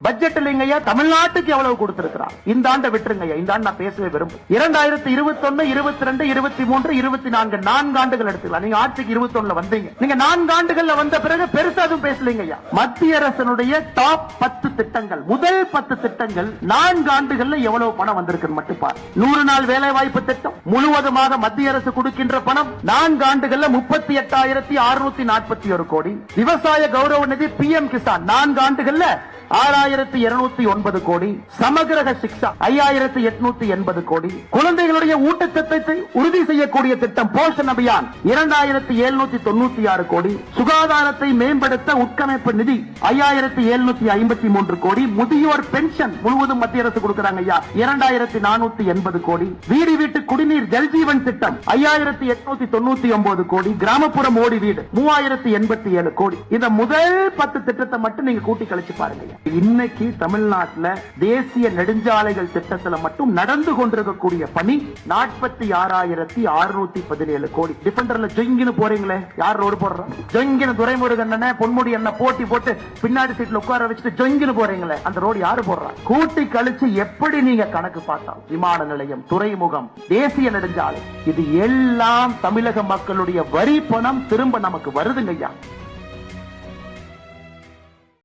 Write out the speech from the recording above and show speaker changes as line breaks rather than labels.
Budget இல்லைங்கய்யா, தமிழ்நாட்டுக்கு எவ்வளவு கொடுத்திருக்கிறார் இந்த ஆண்டை விட்டுருங்கய்யா. இந்த ஆண்டு நான் பேசவே விரும்பும் 2021, 22, 23, 24 4 ஆண்டுகள் எடுத்துக்கலாம். நீங்க ஆட்சிக்கு 21 வந்தீங்க. நீங்க 4 ஆண்டுகள்ல வந்த பிறகு பெருசா எதுவும் பேசலீங்கய்யா. மத்திய அரசனுடைய டாப் 10 திட்டங்கள், முதல் 10 திட்டங்கள் 4 ஆண்டுகள்ல எவ்வளவு பணம் வந்திருக்கு மட்டும் பாரு. 100 நாள் வேலை வாய்ப்பு திட்டம் முழுவதுமாக மத்திய அரசு கொடுக்கின்ற பணம் 4 ஆண்டுகள்ல 38,641 கோடி. விவசாய கௌரவ நிதி PM கிசான் 4 ஆண்டுகள்ல 6,209 கோடி. சமகிரக சிக்ஷா 5,880 கோடி. குழந்தைகளுடைய ஊட்டச்சத்தை உறுதி செய்யக்கூடிய திட்டம் போஷன் அபியான் 2,796 கோடி. சுகாதாரத்தை மேம்படுத்த உட்கமைப்பு நிதி 5,753 கோடி. முதியோர் பென்ஷன் முழுவதும் மத்திய அரசு கொடுக்கிறாங்க ஐயா 2,480 கோடி. வீடு வீட்டு குடிநீர் ஜல்ஜீவன் திட்டம் 5,899 கோடி. கிராமப்புற மோடி வீடு 3,087 கோடி. இந்த முதல் 10 திட்டத்தை மட்டும் நீங்க கூட்டி கழிச்சு பாருங்க. இன்னைக்கு தமிழ்நாட்டில் தேசிய நெடுஞ்சாலைகள் திட்டத்தில் மட்டும் நடந்து கொண்டிருக்கக்கூடிய பணி 46,617 கோடி. டிஃபெண்டர்ல ஜொங்கின்னு போறீங்களே, யார் ரோடு போடுறோம்? ஜொங்கின்னு துரைமுருகன் அண்ணன் பொன்முடி அண்ணன் போட்டி போட்டு பின்னாடி சீட்ல உட்கார வச்சுட்டு ஜொங்கின்னு போறீங்களே, அந்த ரோடு யாரு போடுறா? கூட்டி கழிச்சு எப்படி நீங்க கணக்கு பார்த்தா விமான நிலையம், துறைமுகம், தேசிய நெடுஞ்சாலை, இது எல்லாம் தமிழக மக்களுடைய வரி பணம் திரும்ப நமக்கு வருதுங்க ஐயா.